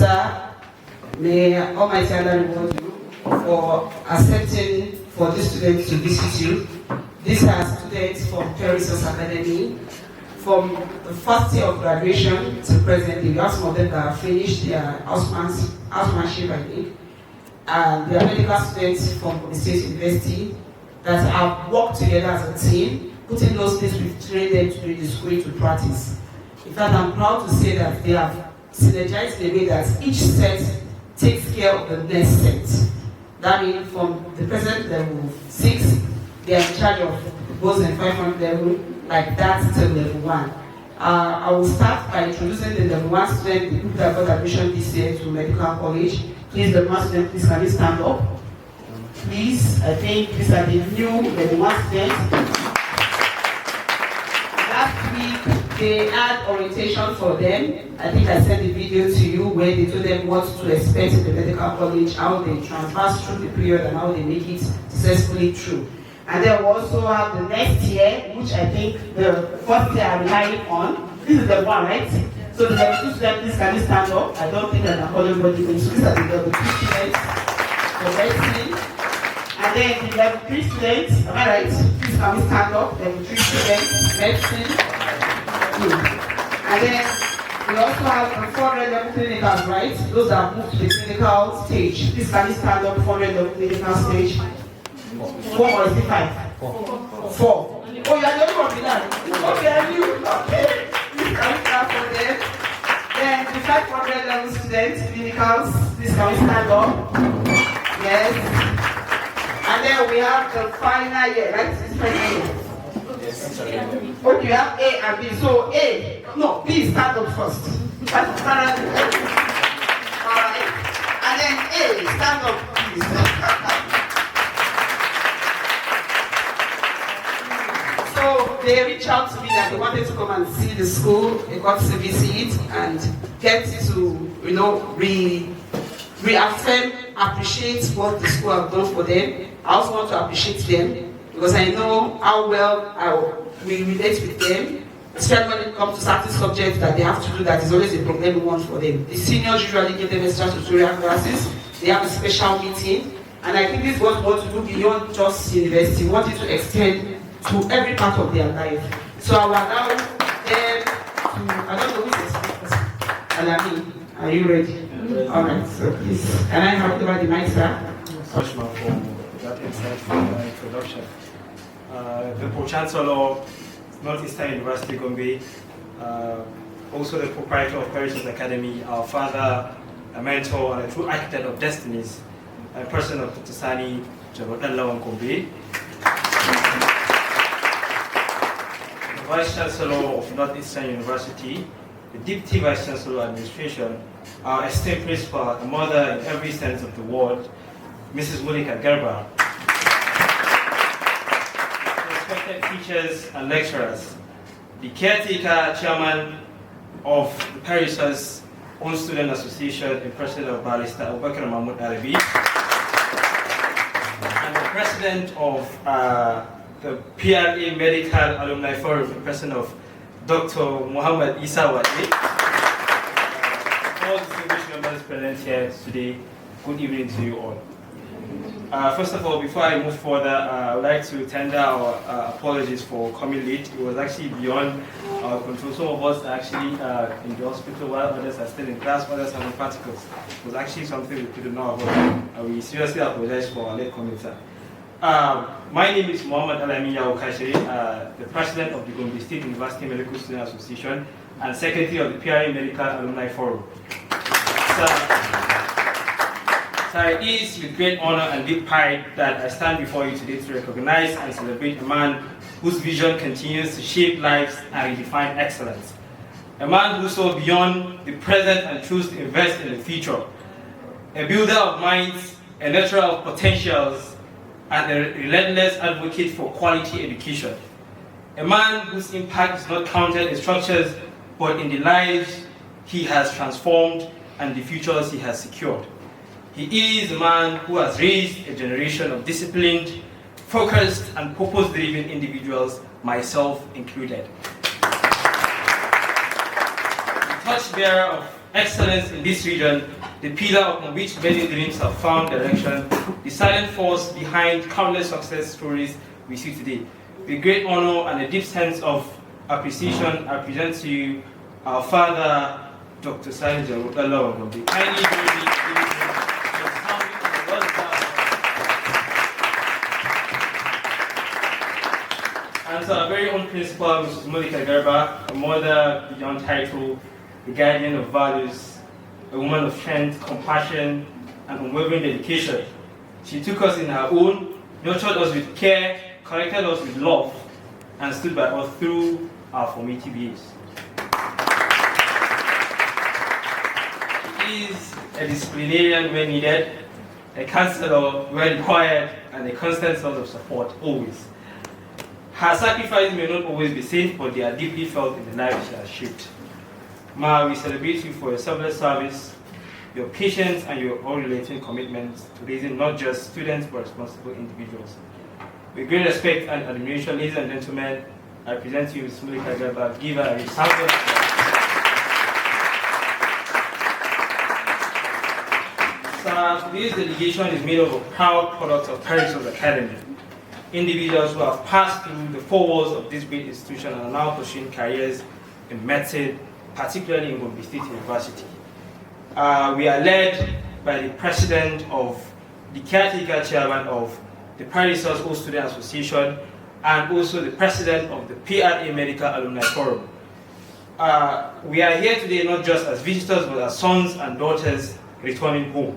Sir, may Almighty Allah reward you for accepting for these students to visit you. These are students from Perissos Academy. From the first year of graduation to presently, we have some of them that have finished their housemanship, I think. And they are medical students from the State University that have worked together as a team, putting those things we've trained them to do in the school to practice. In fact, I'm proud to say that they have synergized in a way that each set takes care of the next set. That means from the present level 6, they are in charge of the both and 500 level, like that till level 1. I will start by introducing the level 1 student, the group that got admission this year to medical college. Please, level 1 student, please can you stand up? Please, I think these are the new level 1 students. Last week, they had orientation for them. I think I sent the video to you where they told them what to expect in the medical college, how they transverse through the period and how they make it successfully through. And then we also have the next year, which I think the first year I'm relying on. This is the one, right? So the level 2 students, please can you stand up? I don't think I can call anybody. So these are the level 2 students for medicine. And then the level 3 students, am I right? Please can we stand up? Level 3 students, medicine. And then we also have the 400 level clinicals, right? Those that have moved to the clinical stage. Please can you stand up 400 level clinical stage? 4 or is it 5? 4. Oh, you are the only one with that. Okay, and you. Okay. Please can we clap for them? Then the 500 level students, clinicals, please can we stand up? Yes. And then we have the final year, right? This final year. Yes. Okay, you have A and B. So A, no, please stand up first. Alright. And then A, stand up, please. So they reached out to me that they wanted to come and see the school. They got to visit and get to, reaffirm, appreciate what the school have done for them. I also want to appreciate them because I know how well we relate with them, especially when it comes to certain subjects that they have to do that is always a problem one for them. The seniors usually give them extra tutorial classes. They have a special meeting, and I think this is what we want to do beyond just university. We want it to extend to every part of their life. So I will allow them to, I don't know who is this. Alami, are you ready? Alright, so please. Can I have over the mic, sir? Ashma for that insightful introduction. The Pro-Chancellor of Northeastern University Gombe, also the proprietor of Perissos Academy, our father, a mentor, and a true architect of destinies, a person of Dr. Sani Jarodallawan Gombe. Vice Chancellor of Northeastern University, the Deputy Vice Chancellor Administration, our esteemed principal, a mother in every sense of the word, Mrs. Monica Gerber, respected teachers and lecturers, the caretaker chairman of the Perissos Own Student Association and president of Barrister Abubakar Mahmoud Arabi, and the president of the PRA Medical Alumni Forum, the president of Dr. Muhammad Isa Wadi. All distinguished members present here today, good evening to you all. First of all, before I move further, I would like to tender our apologies for coming late. It was actually beyond our control. Some of us are actually in the hospital while others are still in class, others having practicals. It was actually something we couldn't know about. We seriously apologize for our late coming, sir. My name is Muhammad Alami Yao Kashiri, the president of the Gombe State University Medical Student Association and secretary of the PRA Medical Alumni Forum. So it is with great honor and deep pride that I stand before you today to recognize and celebrate a man whose vision continues to shape lives and redefine excellence. A man who saw beyond the present and chose to invest in the future. A builder of minds, a nurturer of potentials, and a relentless advocate for quality education. A man whose impact is not counted in structures, but in the lives he has transformed and the futures he has secured. He is a man who has raised a generation of disciplined, focused, and purpose-driven individuals, myself included. The torchbearer of excellence in this region, the pillar upon which many dreams have found direction, the silent force behind countless success stories we see today. With great honor and a deep sense of appreciation, I present to you our father, Dr. Sani Jaro. Kindly join me in giving him a sounding of the world's and so our very own principal, Mrs. Mulika Garba, a mother beyond title, a guardian of values, a woman of strength, compassion, and unwavering dedication. She took us in her own, nurtured us with care, corrected us with love, and stood by us through our formative years. She is a disciplinarian when needed, a counselor when required, and a constant source of support always. Her sacrifices may not always be safe, but they are deeply felt in the life she has shaped. Ma, we celebrate you for your selfless service, your patience, and your unrelenting commitment to raising not just students but responsible individuals. With great respect and admiration, ladies and gentlemen, I present to you Ms. Mulika Garba. Give her a resounding applause. Sir, today's delegation is made up of proud products of Paris's Academy. Individuals who have passed through the four walls of this great institution and are now pursuing careers in medicine, particularly in Gombe State University. We are led by the president of the caretaker chairman of the Paris Old Student Association, and also the president of the PRA Medical Alumni Forum. We are here today not just as visitors, but as sons and daughters returning home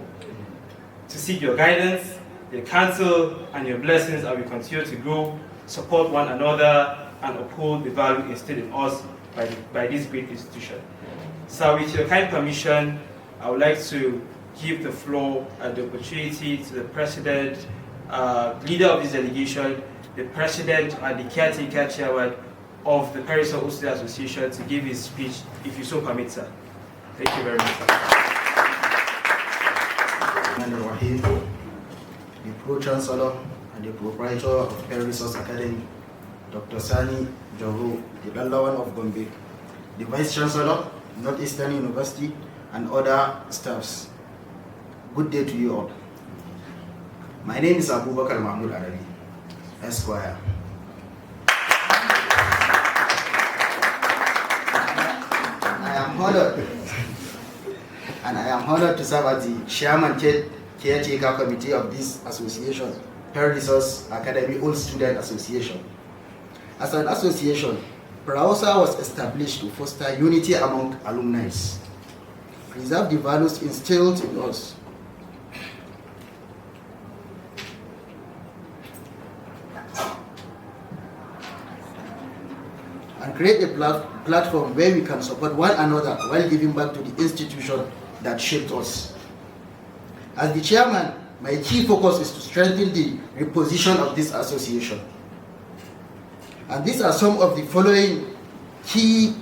to seek your guidance, your counsel, and your blessings as we continue to grow, support one another, and uphold the value instilled in us by this great institution. So with your kind permission, I would like to give the floor and the opportunity to the president, leader of this delegation, the president and the caretaker chairman of the Paris Old Student Association to give his speech, if you so permit, sir. Thank you very much, sir. The Pro-Chancellor and the Proprietor of Paris Academy, Dr. Sani Jaro, the Belawan of Gombe, the Vice-Chancellor, Northeastern University, and other staffs. Good day to you all. My name is Abubakar Mahmoud Arabi, Esquire. I am honored to serve as the Chairman Caretaker Committee of this association, Paris Academy Old Student Association. As an association, PRAOSA was established to foster unity among alumni, preserve the values instilled in us, and create a platform where we can support one another while giving back to the institution that shaped us. As the chairman, my key focus is to strengthen the reposition of this association. And these are some of the following key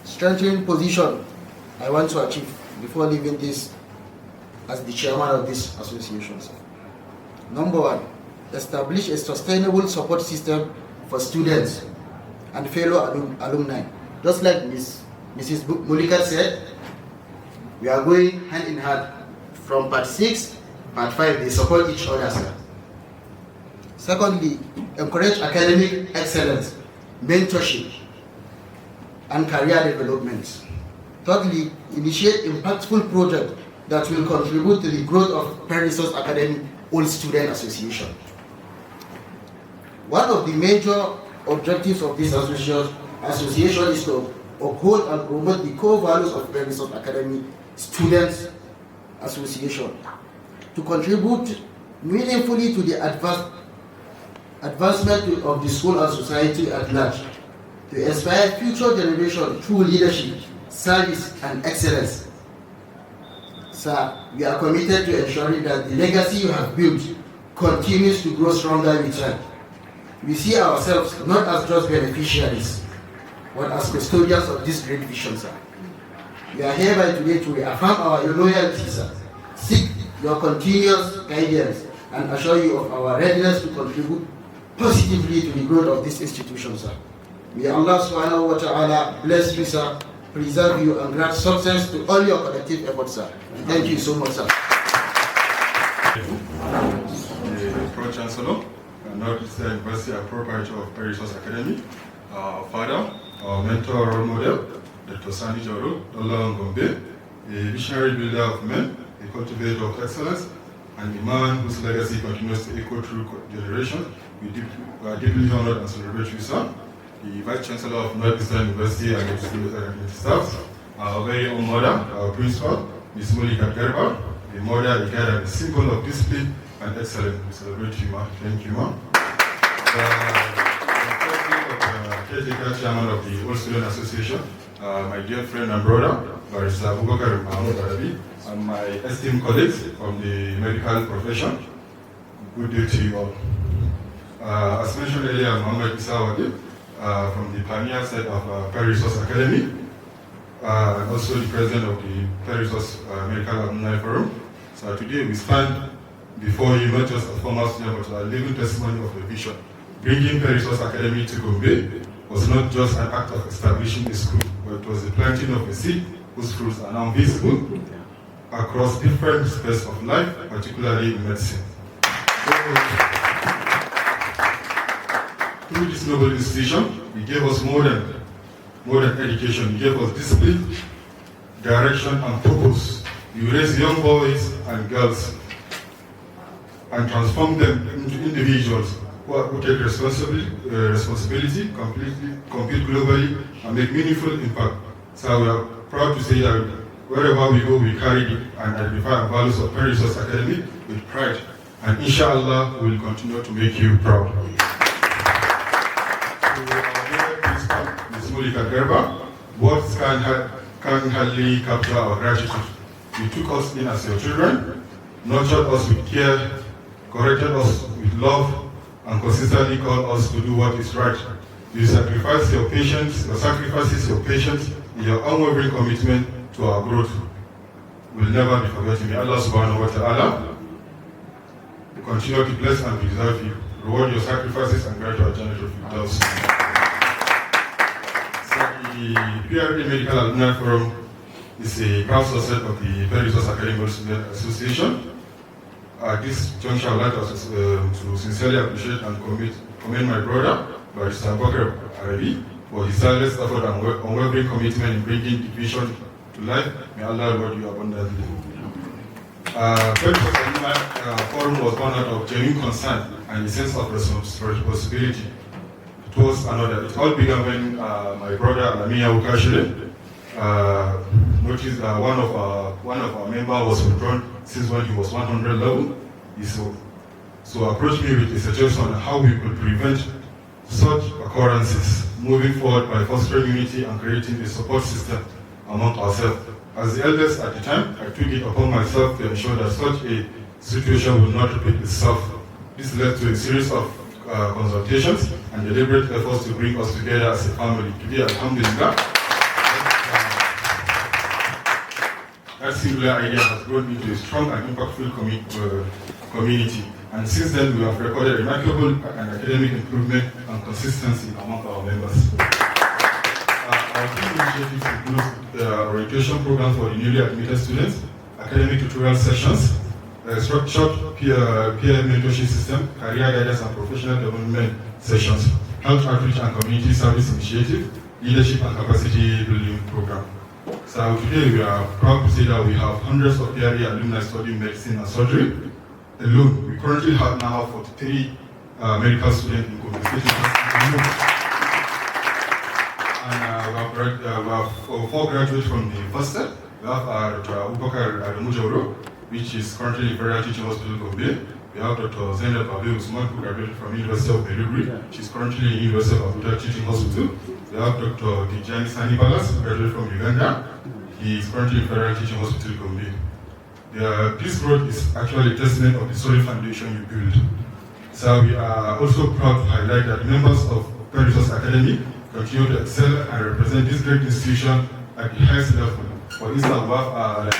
strengthening positions I want to achieve before leaving this as the chairman of this association. Number one, establish a sustainable support system for students and fellow alumni. Just like Mrs. Mulika said, we are going hand in hand. From part 6, part 5, they support each other, sir. Secondly, encourage academic excellence, mentorship, and career development. Thirdly, initiate impactful projects that will contribute to the growth of Paris Academy Old Student Association. One of the major objectives of this association is to uphold and promote the core values of Paris Academy Students Association, to contribute meaningfully to the advancement of the school and society at large, to inspire future generations through leadership, service, and excellence. Sir, we are committed to ensuring that the legacy you have built continues to grow stronger with time. We see ourselves not as just beneficiaries, but as custodians of this great vision, sir. We are hereby today to reaffirm our loyalty, sir, seek your continuous guidance, and assure you of our readiness to contribute positively to the growth of this institution, sir. May Allah subhanahu wa ta'ala bless you, sir, preserve you, and grant success to all your collective efforts, sir. Thank you so much, sir. The Pro-Chancellor, Northeast University and proprietor of Perry Resource Academy, our father, our mentor, role model, Dr. Sani Joro, Dola Ngombe, a visionary builder of men, a cultivator of excellence, and a man whose legacy continues to echo through generations. We are deeply honored and celebrate you, sir. The Vice Chancellor of Northeastern University and its staff, our very own mother, our principal, Ms. Mulika Gerba, the mother, the guide, and the symbol of discipline and excellence. We celebrate you, ma. Thank you, ma. The caretaker chairman of the Old Student Association, my dear friend and brother, Barrister Abubakar Mahmoud Arabi, and my esteemed colleagues from the medical profession. Good day to you all. As mentioned earlier, Muhammad Isawadi, from the pioneer side of Perry Resource Academy, and also the president of the Perry Resource Medical Alumni Forum. So today we stand before you not just as former student, but a living testimony of the vision. Bringing Perry Resource Academy to Gombe was not just an act of establishing a school, but it was the planting of a seed whose fruits are now visible across different spheres of life, particularly in medicine. Through this noble institution, it gave us more than education. It gave us discipline, direction, and purpose. You raise young boys and girls and transform them into individuals who take responsibility, compete globally, and make meaningful impact. So we are proud to say that wherever we go, we carry and identify the values of Perry Resource Academy with pride. And inshallah, we will continue to make you proud. Ms. Mulika Gerba, words can hardly capture our gratitude. You took us in as your children, nurtured us with care, corrected us with love, and consistently called us to do what is right. You sacrifice your patience, your sacrifices, your patience, and your unwavering commitment to our growth will never be forgotten. May Allah subhanahu wa ta'ala continue to bless and preserve you, reward your sacrifices, and grant your journey to Firdaus. The PRD Medical Alumni Forum is a proud success of the Perry Resource Academy Student Association. At this juncture, I would like to sincerely appreciate and commend my brother, Barrister Abubakar Arabi, for his tireless effort and unwavering commitment in bringing the vision to life. May Allah reward you abundantly. Perry Resource Alumni Forum was born out of genuine concern and a sense of responsibility towards another. It all began when my brother Lamia Ukashile noticed that one of our members was withdrawn since when he was 100 level. He so approached me with a suggestion on how we could prevent such occurrences, moving forward by fostering unity and creating a support system among ourselves. As the eldest at the time, I took it upon myself to ensure that such a situation would not repeat itself. This led to a series of consultations and deliberate efforts to bring us together as a family. Today, alhamdulillah, that singular idea has grown into a strong and impactful community. And since then, we have recorded remarkable and academic improvement and consistency among our members. Our key initiatives include the orientation program for the newly admitted students, academic tutorial sessions, short peer mentorship system, career guidance and professional development sessions, health outreach and community service initiative, leadership and capacity building program. So today we are proud to say that we have hundreds of PRE alumni studying medicine and surgery alone. We currently now have 43 medical students in Gombe State University. And we have 4 graduates from the first step. We have Dr. Abubakar Adamu, which is currently in Federal Teaching Hospital Gombe. We have Dr. Zainab Abu Usman, who graduated from University of Maiduguri. She's currently in University of Abuja Teaching Hospital. We have Dr. Tijani Sani Balas, who graduated from Uganda. He is currently in Federal Teaching Hospital Gombe. This growth is actually a testament of the solid foundation you build. So we are also proud to highlight that members of Perry Resource Academy continue to excel and represent this great institution at the highest level. For instance, we have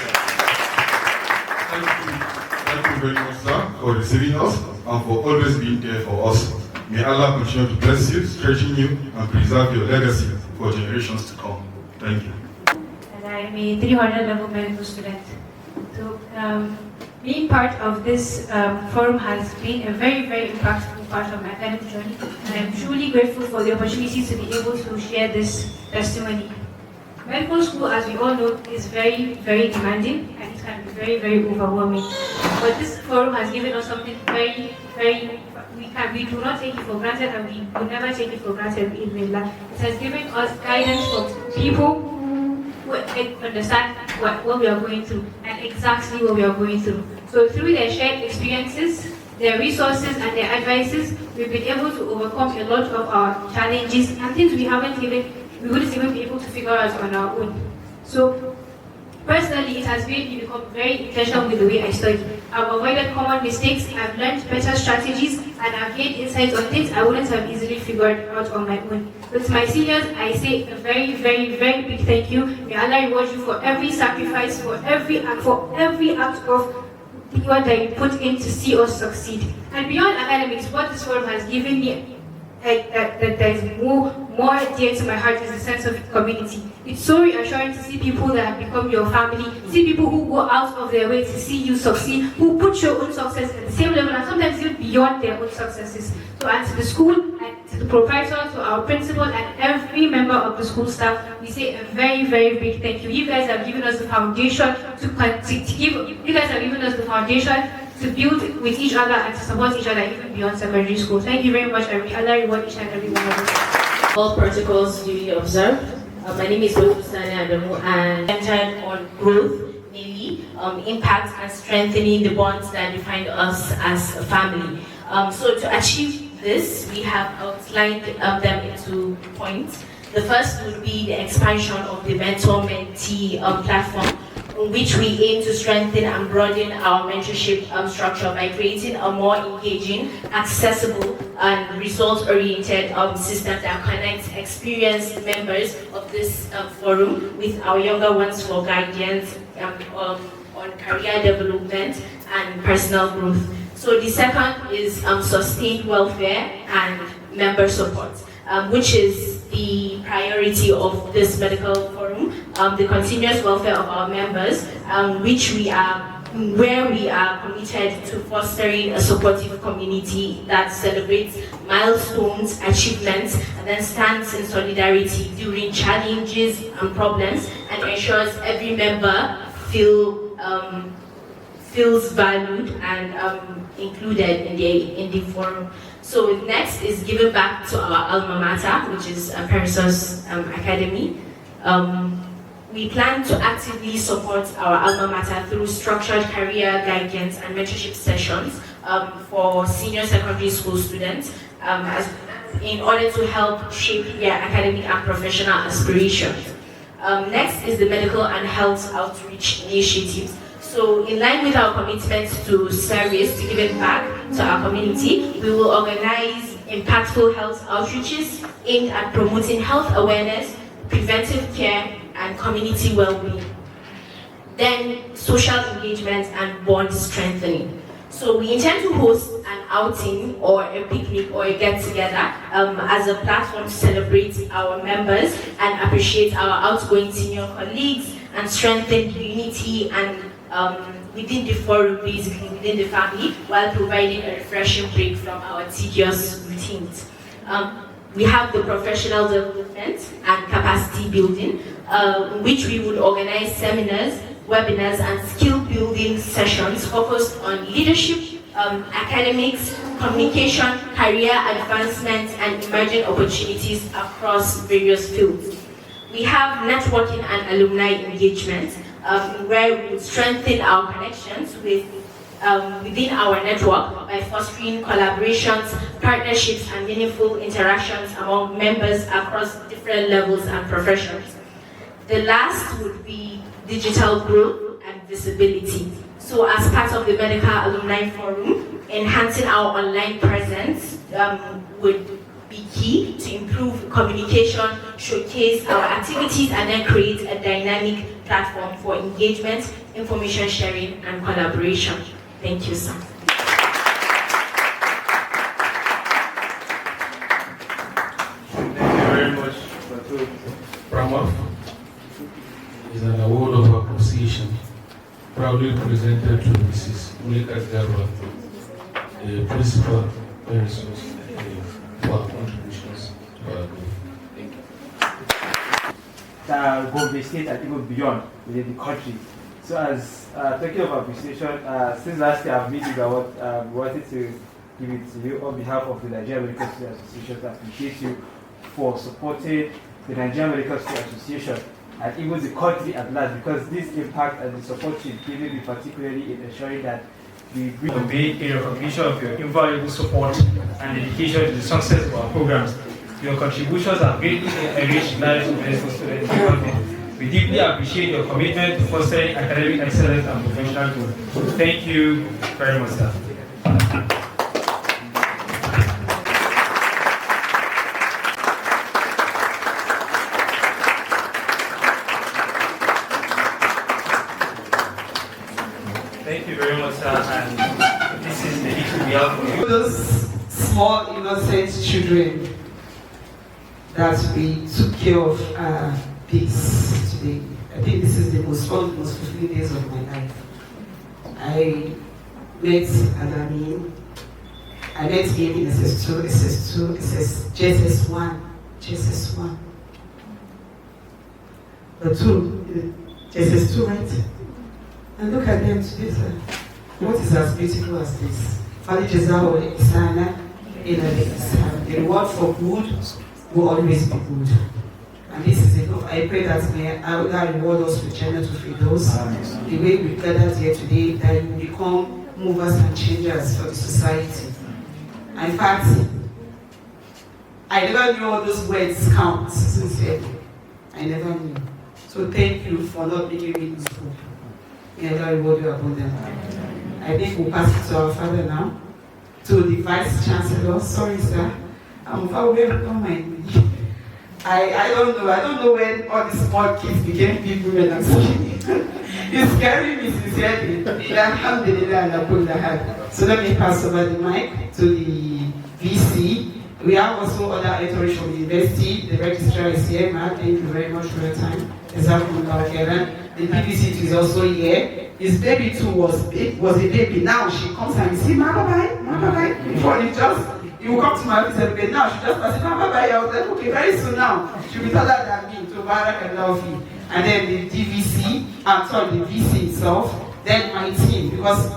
thank you very much, sir, for receiving us and for always being there for us. May Allah continue to bless you, strengthen you, and preserve your legacy for generations to come. Thank you. I'm a 300 level medical student. So being part of this forum has been a very, very impactful part of my academic journey, and I'm truly grateful for the opportunity to be able to share this testimony. Medical school, as we all know, is very, very demanding, and it can be very, very overwhelming. But this forum has given us something very, very, we do not take it for granted, and we will never take it for granted in real life. It has given us guidance from people who understand what we are going through, and exactly what we are going through. So through their shared experiences, their resources, and their advices, we've been able to overcome a lot of our challenges and things we wouldn't even be able to figure out on our own. So personally, it has made me become very intentional with the way I study. I've avoided common mistakes, I've learned better strategies, and I've gained insights on things I wouldn't have easily figured out on my own. So to my seniors, I say a very, very, very big thank you. May Allah reward you for every sacrifice, for every act of what that you put in to see us succeed. And beyond academics, what this forum has given me that is more dear to my heart is the sense of community. It's so reassuring to see people that have become your family, see people who go out of their way to see you succeed, who put your own success at the same level and sometimes even beyond their own successes. So, and to the school, and to the professor, to our principal, and every member of the school staff, we say a very, very big thank you. You guys have given us the foundation to build with each other and to support each other even beyond secondary school. Thank you very much. Allah reward each and every one of us. All protocols duly observed. My name is Sani Adamu, and centered on growth, mainly impact and strengthening the bonds that define us as a family. So to achieve this, we have outlined them into points. The first would be the expansion of the mentor-mentee platform, in which we aim to strengthen and broaden our mentorship structure by creating a more engaging, accessible, and result-oriented system that connects experienced members of this forum with our younger ones for guidance on career development and personal growth. So the second is sustained welfare and member support, which is the priority of this medical forum, the continuous welfare of our members, where we are committed to fostering a supportive community that celebrates milestones, achievements, and then stands in solidarity during challenges and problems, and ensures every member feels valued and included in the forum. So next is giving back to our alma mater, which is Perisos Academy. We plan to actively support our alma mater through structured career guidance and mentorship sessions for senior secondary school students in order to help shape their academic and professional aspirations. Next is the medical and health outreach initiatives. So in line with our commitment to service, to giving back to our community, we will organize impactful health outreaches aimed at promoting health awareness, preventive care, and community well-being. Then social engagement and bond strengthening. So we intend to host an outing or a picnic or a get-together as a platform to celebrate our members and appreciate our outgoing senior colleagues and strengthen unity and within the forum, basically within the family, while providing a refreshing break from our tedious routines. We have the professional development and capacity building, in which we would organize seminars, webinars, and skill building sessions focused on leadership, academics, communication, career advancement, and emerging opportunities across various fields. We have networking and alumni engagement, where we would strengthen our connections within our network by fostering collaborations, partnerships, and meaningful interactions among members across different levels and professions. The last would be digital growth and visibility. So as part of the Medical Alumni Forum, enhancing our online presence would be key to improve communication, showcase our activities, and then create a dynamic platform for engagement, information sharing, and collaboration. Thank you, sir. Thank you very much, Batu Pramod. Is an award proudly presented to Mrs. Mulika Garba, the principal resource for our contributions to our group. Thank you. Gombe State and even beyond within the country. So as talking of appreciation, since last year I've made it, I wanted to give it to you on behalf of the Nigerian Medical Student Association to appreciate you for supporting the Nigerian Medical Student Association and even the country at large, because this impact and the support you've given me, particularly in ensuring that we bring a recognition of your invaluable support and dedication to the success of our programs. Your contributions have greatly enriched the lives of medical students in the country. We deeply appreciate your commitment to fostering academic excellence and professional growth. Thank you very much, sir. Thank you very much, sir. And this is the issue we have for you. Those small innocent children that we took care of this today. I think this is the most fulfilling days of my life. I met Adami. I met him in SS2, JSS1. The two, JSS2, right? And look at them today, sir. What is as beautiful as this? The reward for good will always be good. And this is enough. I pray that may Allah reward us with Jannah to Firdaus. The way we gathered here today, that you become movers and changers for the society. In fact, I never knew all those words count, sincerely. I never knew. So thank you for not making me lose hope. May Allah reward you upon them. I think we'll pass it to our father now, to the Vice Chancellor. Sorry, sir. I'm far away, don't mind me. I don't know when all these small kids became people when I'm speaking. It's scaring me sincerely. Alhamdulillah, ala kulli hal. So let me pass over the mic to the VC. We have also other editors from the university. The registrar is here. Thank you very much for your time. The BBC is also here. His baby too was a baby. Now she comes and you see, Mama bye. Before he will come to my office every day. Now she just says, Mama bye. I was like, okay, very soon now. She'll be taller than me, to Barak and Laofi. And then the DVC, the VC itself, then my team, because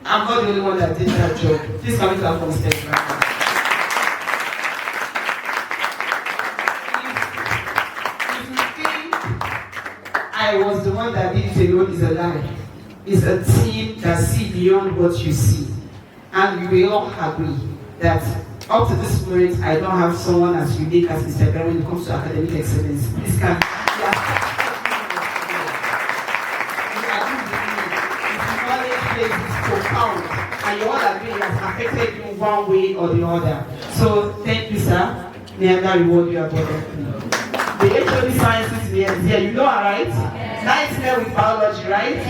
I'm not the only one that did that job. Please come to our home stage right now. If you think I was the one that did it alone, is a lie. It's a team that see beyond what you see. And we will all agree that up to this point, I don't have someone as unique as Mr. Ben when it comes to academic excellence. This can profound, and you all agree it has affected you one way or the other. So thank you, sir. May Allah reward you abundantly. The HOD sciences here, you know, right? Nightmare with biology, right?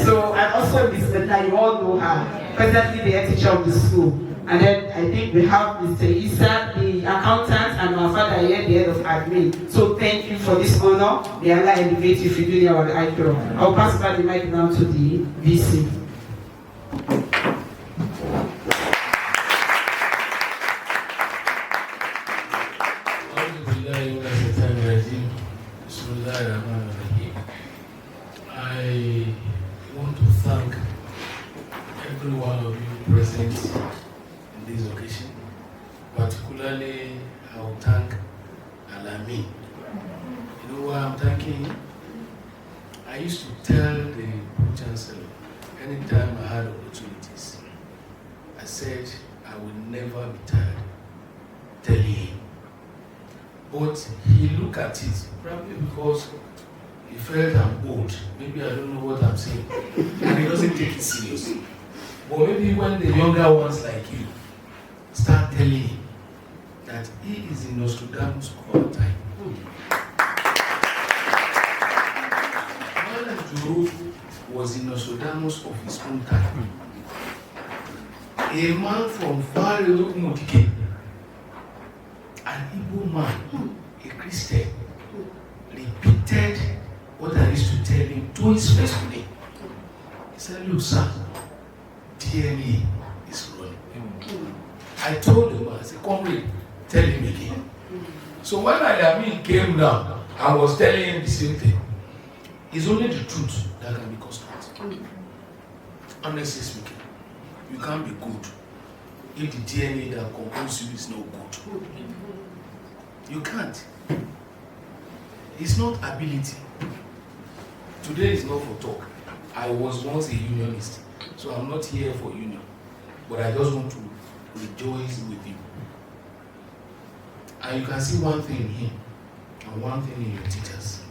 So, and also Ms. Medina, you all know her. Presently the head teacher of the school. And then I think we have Mr. Issa, the accountant, and our father here, the head of admin. So thank you for this honor. May Allah elevate you for doing our IPO. I'll pass back the mic now to the VC. I want to thank every one of you present in this occasion. Particularly, I will thank Alami. You know why I'm thanking him? I used to tell the Chancellor anytime I had opportunities, I said I would never be tired telling him. But he looked at it, probably because he felt I'm old. Maybe I don't know what I'm saying. And he doesn't take it seriously. But maybe when the younger ones like you start telling him that he is in Nostradamus all the time. While Juru was in Nostradamus of his own time. A man from far Mudike, an Igbo man, a Christian, repeated what I used to tell him to his face today. He said, look, sir, DNA is running. I told him, I said, comrade, tell him again. So when Amin came down, I was telling him the same thing. It's only the truth that can be constant. Honestly speaking, you can't be good if the DNA that composes you is not good. You can't. It's not ability. Today is not for talk. I was once a unionist, so I'm not here for union. But I just want to rejoice with you. And you can see one thing in him and one thing in your teachers.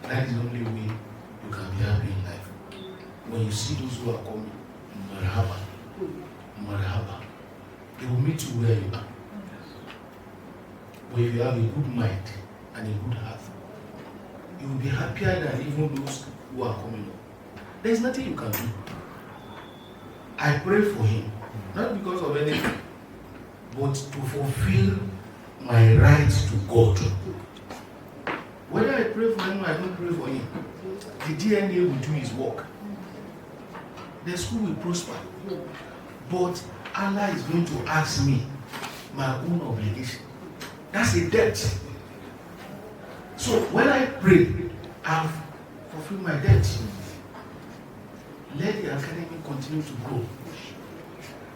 That is the only way you can be happy in life. When you see those who are coming, marhaba, marhaba, they will meet you where you are. But if you have a good mind and a good heart, you will be happier than even those who are coming up. There is nothing you can do. I pray for him, not because of anything, but to fulfill my rights to God. Whether I pray for him or I don't pray for him, the DNA will do his work. The school will prosper. But Allah is going to ask me my own obligation. That's a debt. So when I pray, I've fulfilled my debt. Let the academy continue to grow.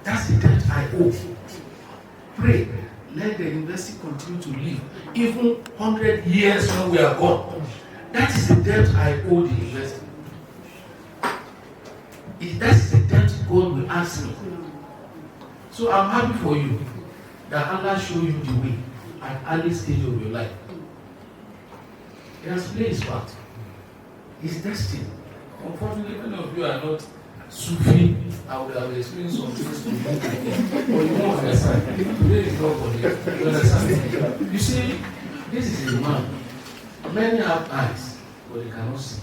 That's the debt I owe. Pray. Let the university continue to live. Even 100 years when we are gone. That is the debt I owe the university. That is the debt God will ask me. So I'm happy for you that Allah show you the way at early stage of your life. It has played its part. It's destined. Unfortunately, many of you are not Sufi. I would have explained some things to you. But you won't understand. Today is not for you. You understand? You see, this is a man. Many have eyes, but they cannot see.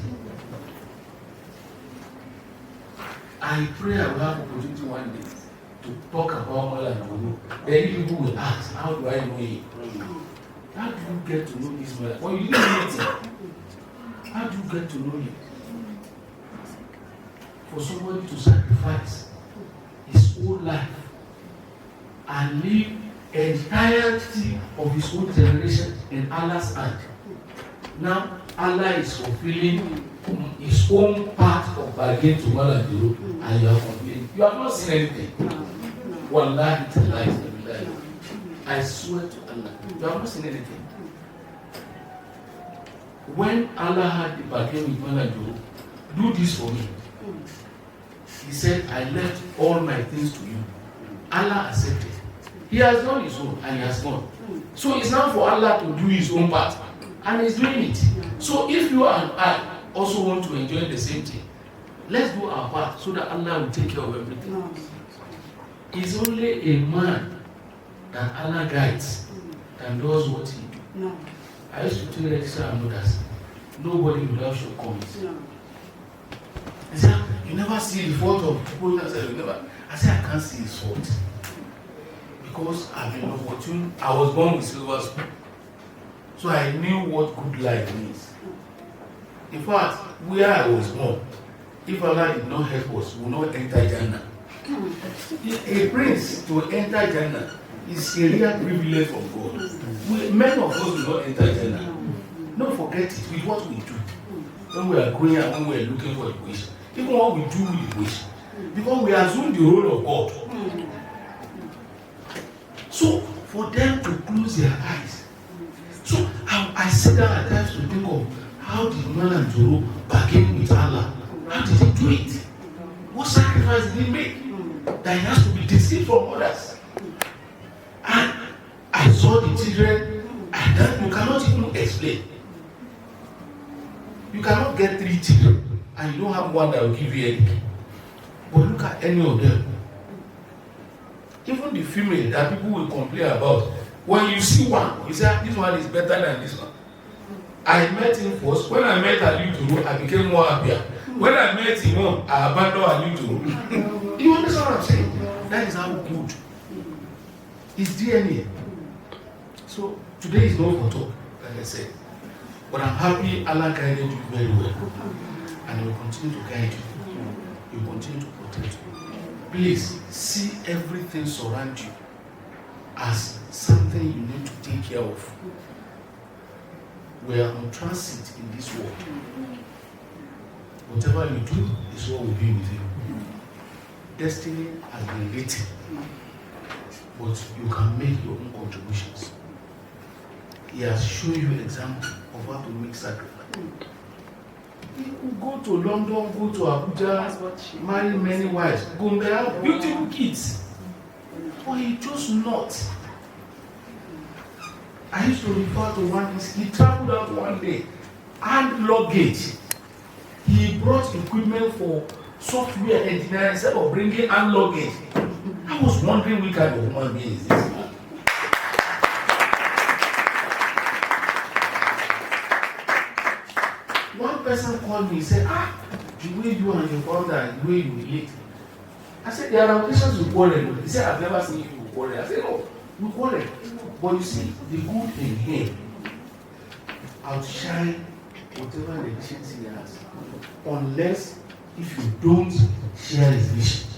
I pray I will have opportunity one day to talk about Mala and Guru. Then people will ask, how do I know him? How do you get to know this man? Well, you didn't meet him. How do you get to know him? For somebody to sacrifice his whole life and leave entirety of his own generation in Allah's hand. Now Allah is fulfilling his own part of bargain to Mala and Guru, and you are complaining. You have not seen anything. Wallahi, it's a lie. I swear to Allah, you have not seen anything. When Allah had the bargain with Mala and Guru, do this for me. He said, I left all my things to you. Allah accepted. He has done his own and he has gone. So it's now for Allah to do his own part. And he's doing it. So if you and I also want to enjoy the same thing, let's do our part so that Allah will take care of everything. It's only a man that Allah guides and does what he do. I used to tell extra and others, nobody without shortcomings. He said, you never see the fault of people. I said, you never. I said, I can't see his fault. Because I've been opportune. I was born with silver spoon. So I knew what good life means. In fact, where I was born, if Allah did not help us, we would not enter Jannah. A prince to enter Jannah is a real privilege from God. Many of us will not enter Jannah. Don't forget it with what we do. When we are going and when we are looking for the wish. Even what we do with the wish. Because we assume the role of God. So, for them to close their eyes. So, I sit down at times to think of how did Mala and Guru bargain with Allah? How did he do it? What sacrifice did he make? That he has to be distinct from others. And I saw the children, and that you cannot even explain. You cannot get 3 children, and you don't have one that will give you anything. But look at any of them. Even the female that people will complain about, when you see one, you say, this one is better than this one. I met him first. When I met Ali Duru, I became more happier. When I met him, I abandoned Ali Duru. You understand what I'm saying? That is how good. It's DNA. So today is not for talk, like I said. But I'm happy Allah guided you very well. And He will continue to guide you. He will continue to protect you. Please see everything surround you as something you need to take care of. We are on transit in this world. Whatever you do is what will be with you. Destiny has been written, but you can make your own contributions. He has shown you an example of how to make sacrifice. People go to London, go to Abuja, marry many wives, go there, have beautiful kids. But he chose not. I used to refer to one, he traveled out one day, hand luggage. He brought equipment for software engineering instead of bringing hand luggage. I was wondering which kind of human being is this man. One person called me and said, the way you and your father, the way you relate. I said, there are occasions we quarrel. He said, I've never seen you quarrel. I said, no, we quarrel. But you see, the good in him outshine whatever the deficiency he has. Unless if you don't share his vision.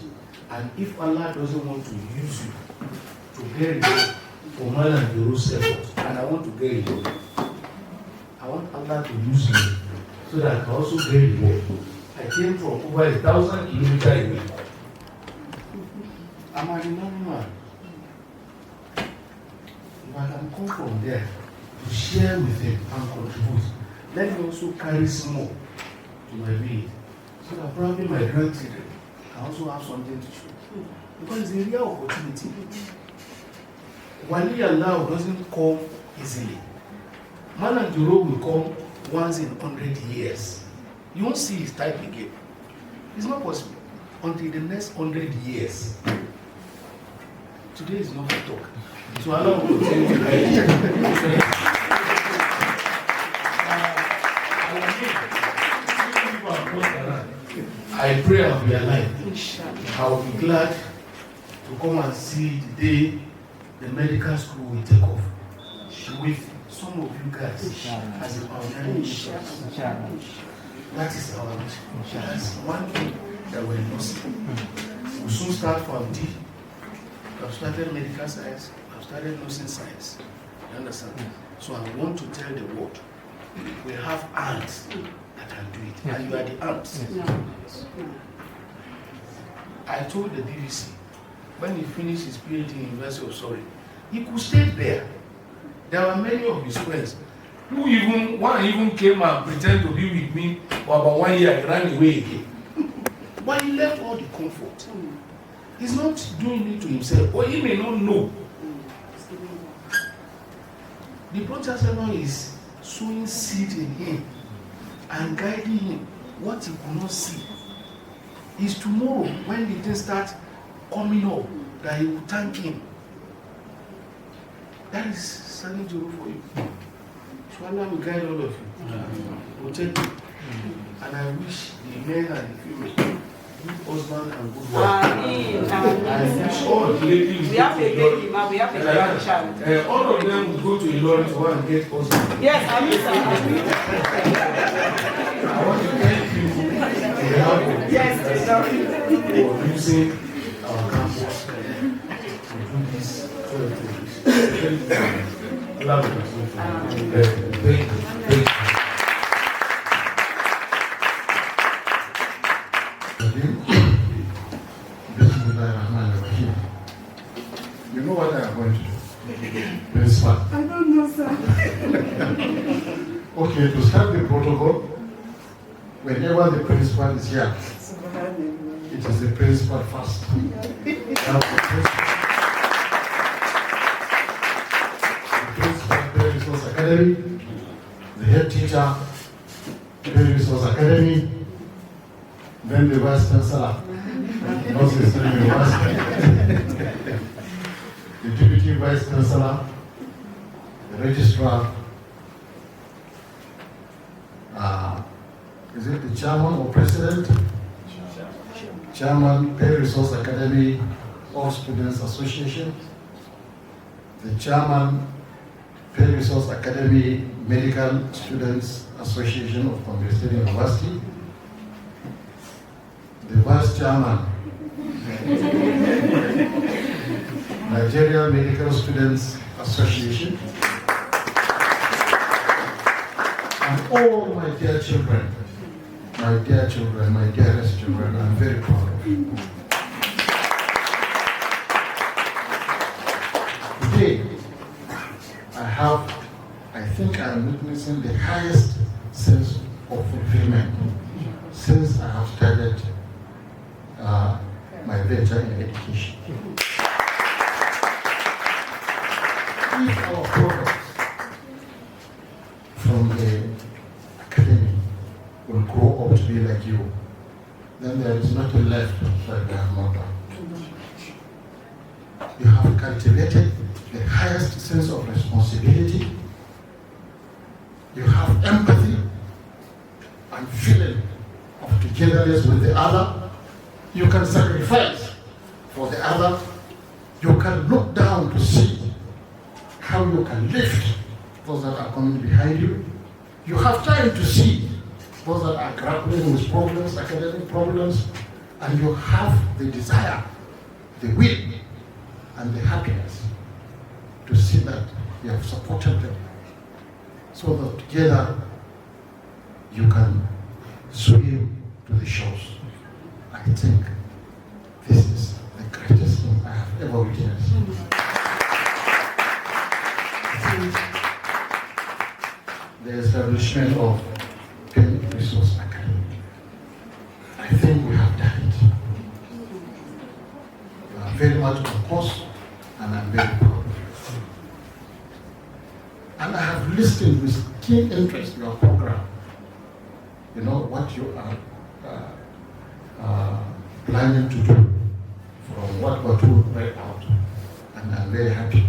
And if Allah doesn't want to use you to get reward for man and your own effort, and I want to get reward, I want Allah to use me so that I can also get reward. I came from over 1,000 kilometers away. I'm a young man. If I can come from there to share with him and contribute, let me also carry small to my village, so that probably my grandchildren can also have something to show. Because it's a real opportunity. Wali Allah doesn't come easily. Man and Juro will come once in 100 years. You won't see his type again. It's not possible until the next 100 years. Today is not for talk. So Allah will continue to guide you. I pray I'll be alive. I will be glad to come and see the day the medical school will take off with some of you guys as a pioneering mission. That is our mission. That's one thing that we're losing. We'll soon start from D. I've started medical science. I've started nursing science. You understand? So I want to tell the world, we have ants that can do it, and you are the ants. I told the BBC, when he finished his PhD in University of Surrey, he could stay there. There were many of his friends who one even came and pretended to be with me for about 1 year and ran away again. But he left all the comfort. He's not doing it to himself, or he may not know. The Pro-Chancellor is sowing seed in him and guiding him what he could not see. Is tomorrow when the things start coming up that he will thank him. That is Sani Juru for you. So Allah will guide all of you. Protect you. And I wish the men and the female good husband and good wife. I wish all the ladies we have a baby, man. We have a baby child. All of them will go to Ilorin to go and get husband. Yes, I mean, I want to thank you on behalf of yes, for using our campus to do this. Allah will continue to thank you. You know what I am going to do? Principal. I don't know, sir. Okay, to start the protocol, whenever the principal is here, it is the principal first. Now, the principal, Perry Resource Academy, the head teacher, Perry Resource Academy, then the vice chancellor, the deputy vice chancellor, the registrar, is it the chairman or president? Chairman, Perry Resource Academy, All Students Association, the chairman, Perry Resource Academy, Medical Students Association of Cambridge State University, the Vice Chairman, Nigeria Medical Students Association, and all my dear children, my dearest children, I'm very proud of you. Today, I think I am witnessing the highest sense of fulfillment since I have started my venture in education. If our progress from the academy will grow up to be like you, then there is nothing left that we have not done. You have cultivated the highest sense of responsibility. You have empathy and feeling of togetherness with the other. You can sacrifice for the other. You can look down to see how you can lift those that are coming behind you. You have time to see those that are grappling with problems, academic problems, and you have the desire, the will, and the happiness to see that you have supported them so that together you can swim to the shores. I think this is the greatest thing I have ever witnessed. The establishment of Penn Resource Academy. I think we have done it. You are very much on course, and I'm very proud of you. And I have listened with keen interest to your program. You know what you are planning to do from what Batu read out, and I'm very happy.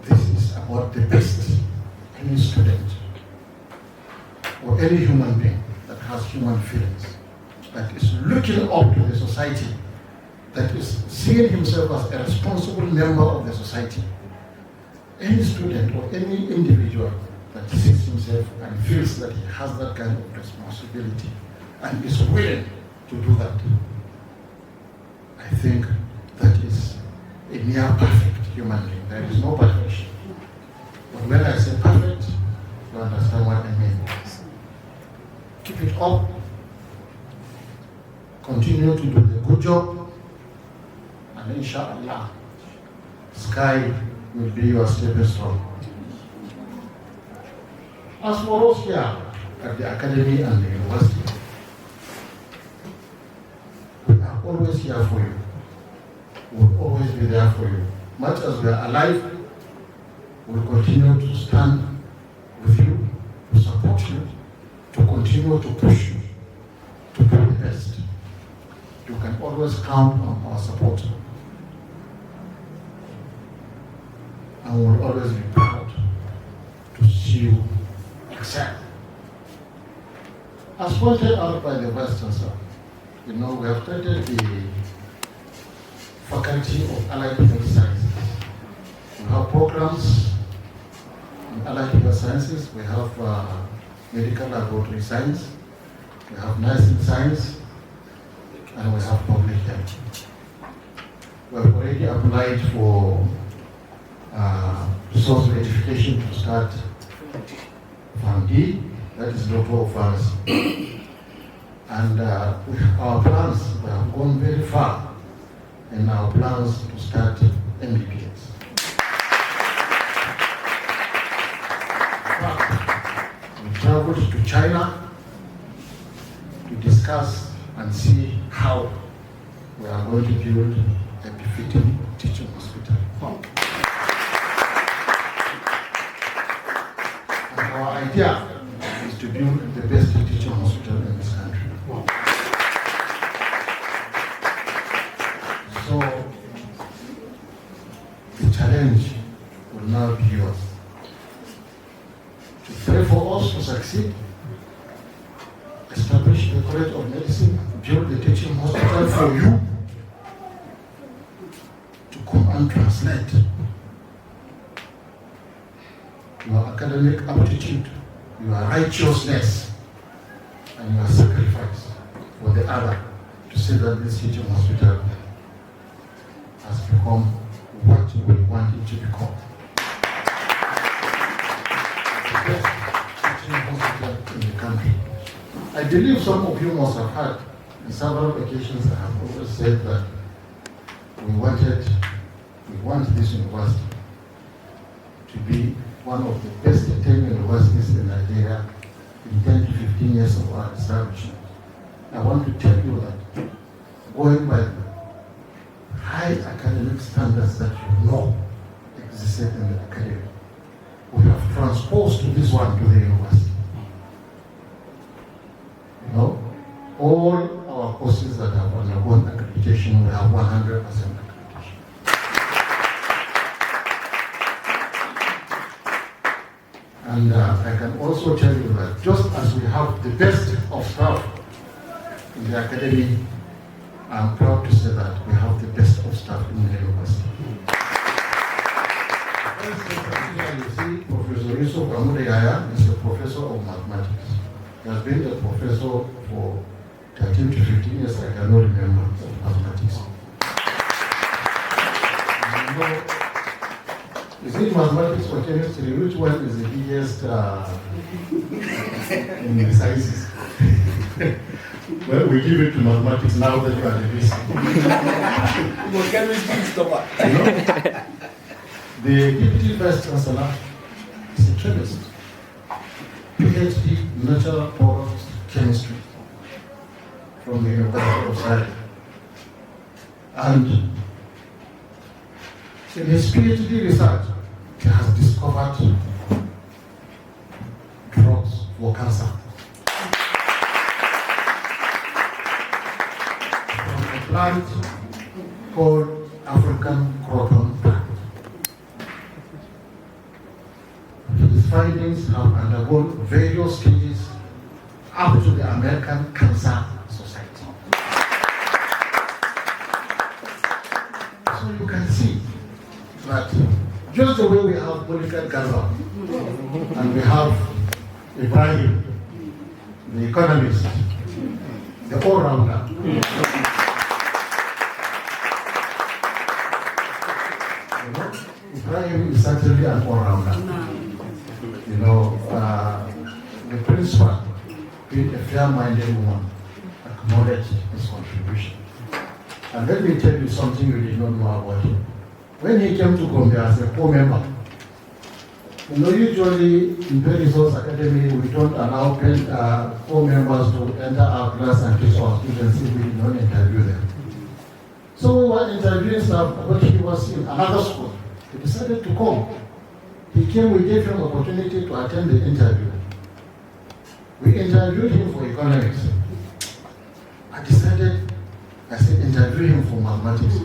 This is about the best any student or any human being that has human feelings, that is looking up to the society, that is seeing himself as a responsible member of the society. Any student or any individual that sees himself and feels that he has that kind of responsibility and is willing to do that, I think that is a near perfect human being. There is no perfection. But when I say perfect, you understand what I mean. Keep it up. Continue to do the good job. And inshallah, sky will be your stepping stone. As for us here at the academy and the university, we are always here for you. We will always be there for you. Much as we are alive, we will continue to stand with you, to support you, to continue to push you, to do the best. You can always count on our support. And we will always be proud to see you excel. As pointed out by the Vice Chancellor, you know, we have started the Faculty of Allied Health Sciences. We have programs in Allied Health Sciences. We have medical laboratory science. We have nursing science. And we have public health. We have already applied for resource verification to start Farm D, that is Doctor of Pharmacy. And our plans, we have gone very far in our plans to start MBBS. We traveled to China to discuss and see how we are going to build a befitting teaching hospital. And our idea is to build the best teaching hospital in this country. So the challenge will now be yours. To pray for us to succeed, establish the College of Medicine, build the teaching hospital for you to come and translate your academic aptitude, your righteousness, and your sacrifice for the other to see that this teaching hospital has become what we want it to become. The best teaching hospital in the country. I believe some of you must have heard on several occasions I have always said that we want this university to be one of the best 10 universities in Nigeria in 10 to 15 years of our establishment. I want to tell you that going by the high academic standards that you know existed in the academy, we have transposed this one to the university. You know, all our courses that have undergone accreditation, we have 100% accreditation. And I can also tell you that just as we have the best of staff in the academy, I'm proud to say that we have the best of staff in the university. You see, Professor Yusuf Amudeyaya is a professor of mathematics. He has been a professor for 13 to 15 years, I cannot remember, of mathematics. Is it mathematics or chemistry? Which one is the biggest in the sciences? Well, we give it to mathematics now that you are the best. The deputy vice chancellor is a chemist, PhD natural products chemistry from the University of Surrey. And in his PhD research, he has discovered drugs for cancer. From a plant called African croton plant. His findings have undergone various stages up to the American Cancer Society. So you can see that just the way we have Monica Gaza and we have Ibrahim, the economist, the all-rounder. Ibrahim is certainly an all-rounder. The principal, being a fair-minded woman, acknowledged his contribution. And let me tell you something you did not know about him. When he came to Gombe as a co-member, usually in Perissos Academy, we don't allow co-members to enter our class and teach our students if we don't interview them. So we were interviewing staff, but he was in another school. He decided to come. He came, we gave him opportunity to attend the interview. We interviewed him for economics. I said, interview him for mathematics.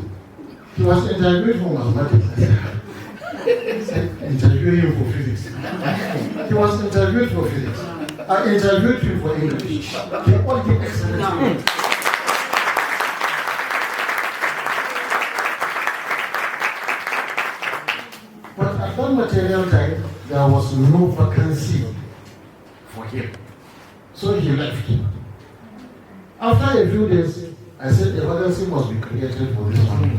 He was interviewed for mathematics. I said, interview him for physics. He was interviewed for physics. I interviewed him for English. He all did excellently. But at that material time, there was no vacancy for him. So he left. After a few days, I said a vacancy must be created for this one.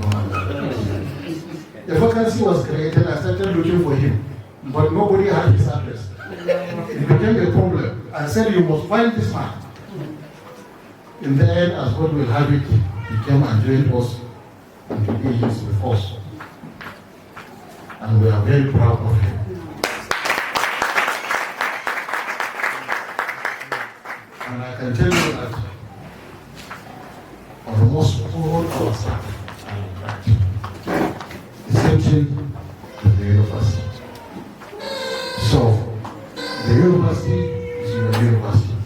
The vacancy was created, I started looking for him, but nobody had his address. It became a problem. I said, you must find this man. In the end, as God will have it, he came and joined us, and today he is with us. And we are very proud of him. And I can tell you that almost all our staff are in fact the same thing to the university. So, the university is your university.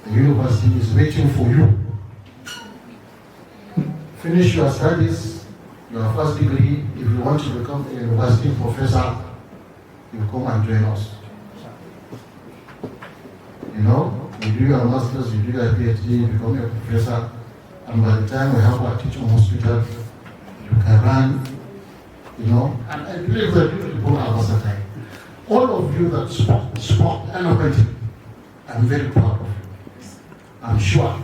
The university is waiting for you. Finish your studies, your first degree. If you want to become a university professor, you come and join us. You do your master's, you do your PhD, you become a professor, and by the time we have our teaching hospital, you can run, and I believe that you people are versatile. All of you that spoke eloquently, I'm very proud of you. I'm sure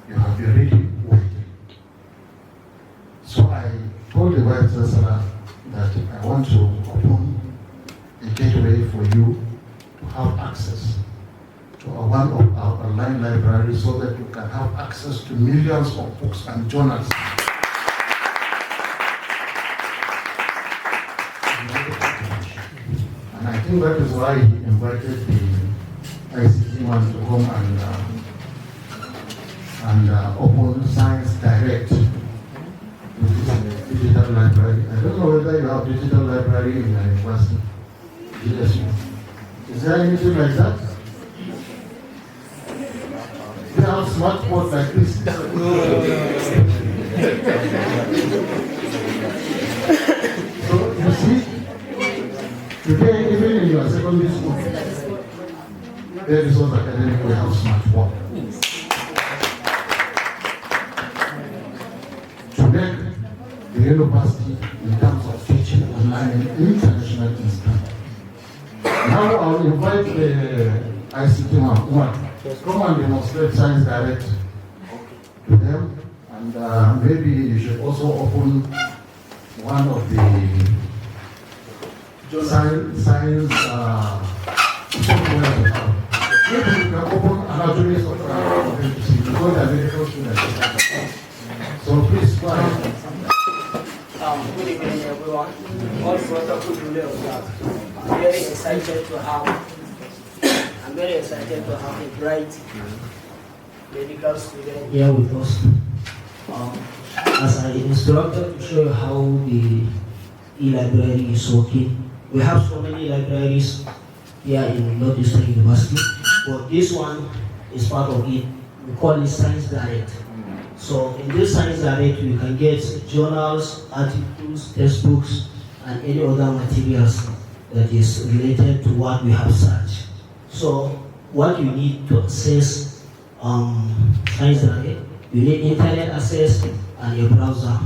you have been reading widely. So I told the Vice Chancellor that I want to open a gateway for you to have access to one of our online libraries so that you can have access to millions of books and journals. And I think that is why he invited the ICT man to come and open Science Direct, which is a digital library. I don't know whether you have digital library in your university. Yes. Is there anything like that? They have smartphones like this. So you see, today even in your secondary school, there is also academic we have smartphone. To make the university in terms of teaching and learning international instance. Now I'll invite the ICT man come and demonstrate Science Direct to them, and maybe you should also open one of the science software. Maybe you can open anatomy software because they are medical students. So please go ahead. Good evening, everyone. All protocol relay of that. I'm very excited to have a bright medical student here with us. As an instructor, to show you how the e-library is working. We have so many libraries here in Northeastern University, but this one is part of it. We call it Science Direct. So in this Science Direct, you can get journals, articles, textbooks, and any other materials that is related to what we have searched. So what you need to access Science Direct, you need internet access and a browser,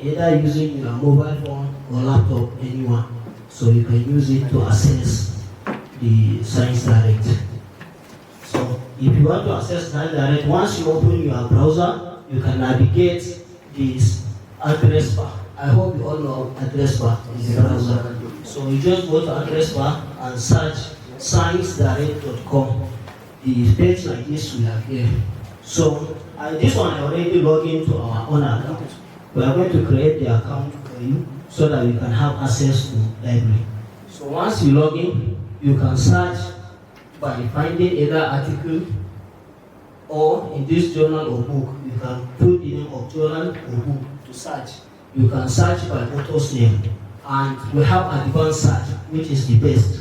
either using your mobile phone or laptop, anyone. So you can use it to access the Science Direct. So if you want to access Science Direct, once you open your browser, you can navigate this address bar. I hope you all know address bar in the browser. So you just go to address bar and search sciencedirect.com. The page like this we have here. So this one I already logged into our own account. We are going to create the account for you so that you can have access to library. So once you log in, you can search by finding either article or in this journal or book. You can put the name of journal or book to search. You can search by author's name. And we have advanced search, which is the best.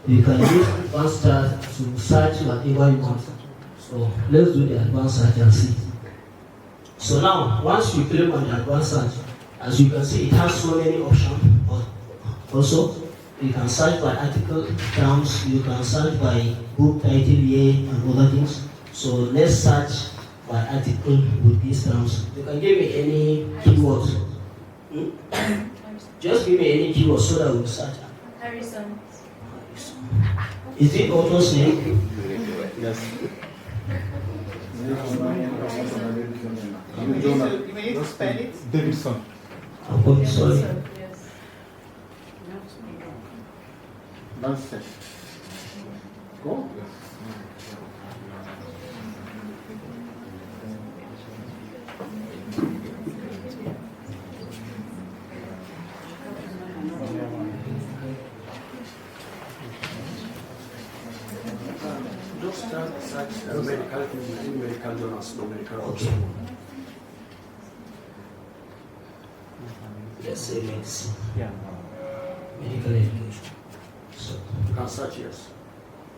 You can use advanced search to search whatever you want. So let's do the advanced search and see. So now, once you click on the advanced search, as you can see, it has so many options. Also, you can search by article terms, you can search by book title, year, and other things. So let's search by article with these terms. You can give me any keywords. Just give me any keywords so that we'll search. Harrison. Is it author's name? Yes. You need to spell it? Davidson. I'm sorry. Yes. That's it. Go. Just search medical journals, no medical Okay. Let's say medicine. Yeah. Medical education. So You can search, yes.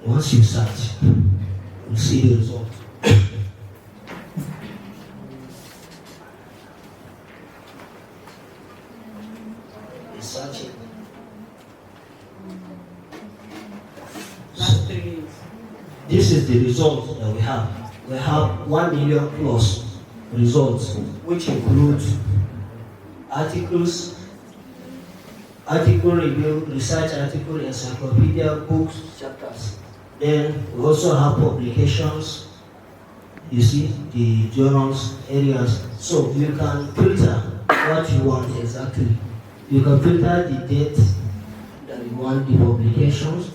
once you search, you'll see the result. It's searching. Last 3 years. This is the result that we have. We have 1 million plus results, which includes articles, article review, research article, encyclopedia, books, chapters. Then we also have publications, you see the journals areas. So you can filter what you want exactly. You can filter the date that you want the publications.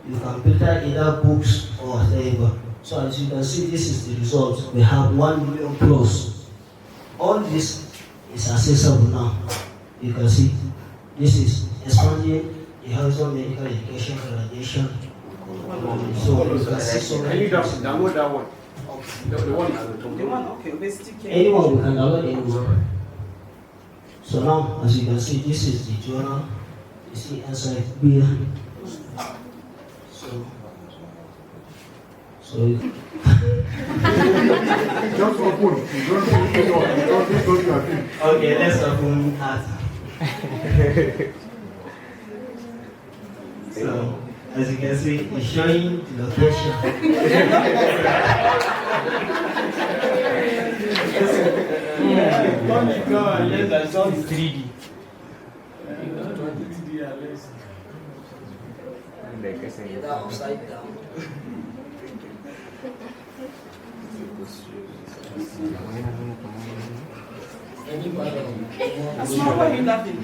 You can filter either books or whatever. So as you can see, this is the result. We have 1 million plus. All this is accessible now. You can see this is expanding the horizontal medical education graduation. So you can see so many. Download that one. The one at the top. The one, okay, basically. Anyone we can download anyone. So now, as you can see, this is the journal. You see inside here. So you Just open. Don't go to your thing. okay, let's open that. So, as you can see, it's showing the location. That's all 3D. Either upside down. Anybody? That's not why you're laughing.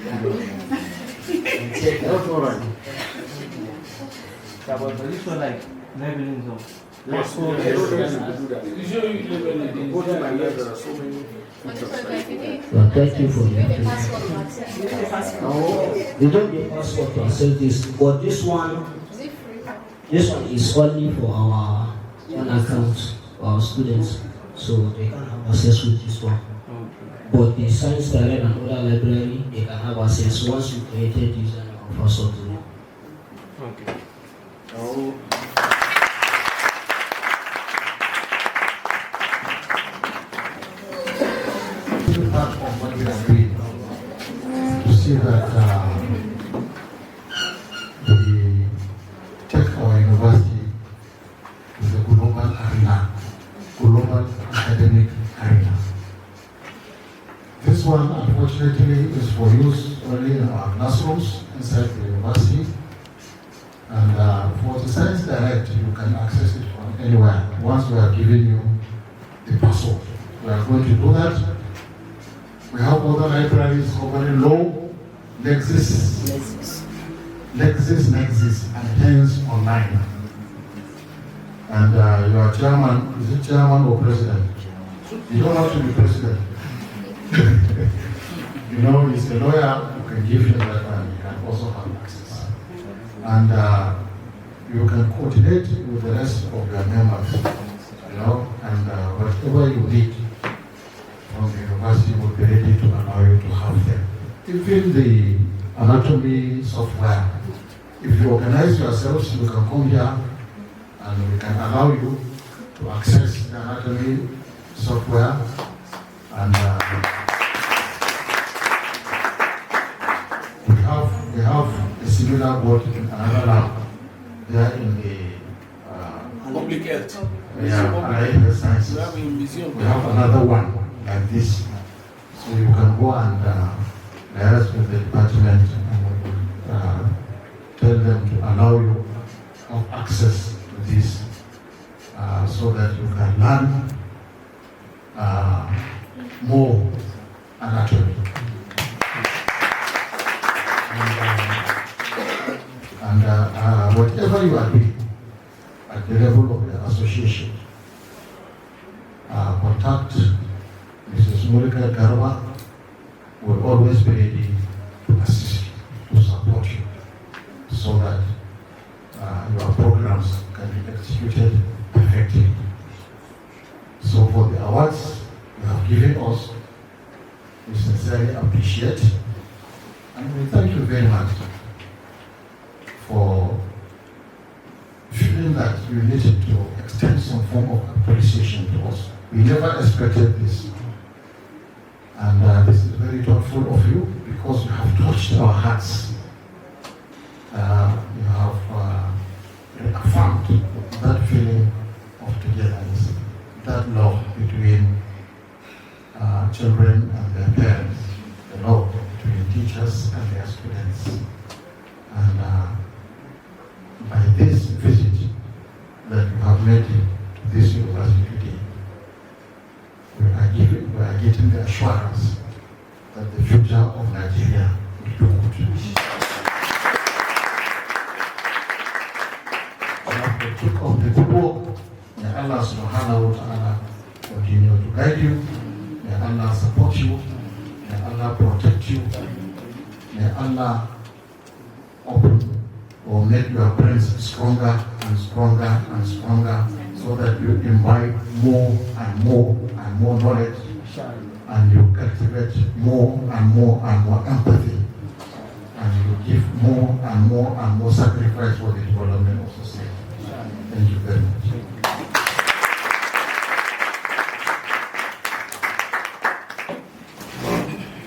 That's all right. But this one like leveling zone. Yes, You show you level Go to my left, there are so many. Well, thank you for your You don't need passport to access this, but this one is only for our own account, for our students, so they can have access with this one. But the Science Direct and other library, they can have access once you created username and password. Okay. Oh. Part of what we agreed to see that we take our university to the global arena, global academic arena. This one, unfortunately, is for use only in our classrooms inside the university. And for the Science Direct, you can access it from anywhere once we are giving you the password. We are going to do that. We have other libraries covering law, Lexis, and hence online. And your chairman, is it chairman or president? You don't have to be president. You know, he's a lawyer who can give you that and you can also have access. And you can coordinate with the rest of your members, you know, and whatever you need from the university will be ready to allow you to have them. Even the anatomy software, if you organize yourselves, you can come here and we can allow you to access the anatomy software. And we have a similar board in another lab there in the public health. Applied sciences. We have another one like this, so you can go and liaise with the department and tell them to allow you have access to this, so that you can learn more anatomy. And whatever you are doing at the level of the association, contact Mrs. Mulika Garba will always be ready to assist you, to support you, so that your programs can be executed effectively. So for the awards you have given us, we sincerely appreciate, and we thank you very much for feeling that you needed to extend some form of appreciation to us. We never expected this. And this is very thoughtful of you because you have touched our hearts. You have reaffirmed that feeling of togetherness, that love between children and their parents, the love between teachers and their students. And by this visit that you have made to this university today, assurance that the future of Nigeria will be good. So keep up the good work. May Allah subhanahu wa ta'ala continue to guide you. May Allah support you. May Allah protect you. May Allah open or make your brains stronger and stronger and stronger, so that you imbibe more and more and more knowledge, and you cultivate more and more and more empathy, and you give more and more and more sacrifice for the development of society. Thank you very much.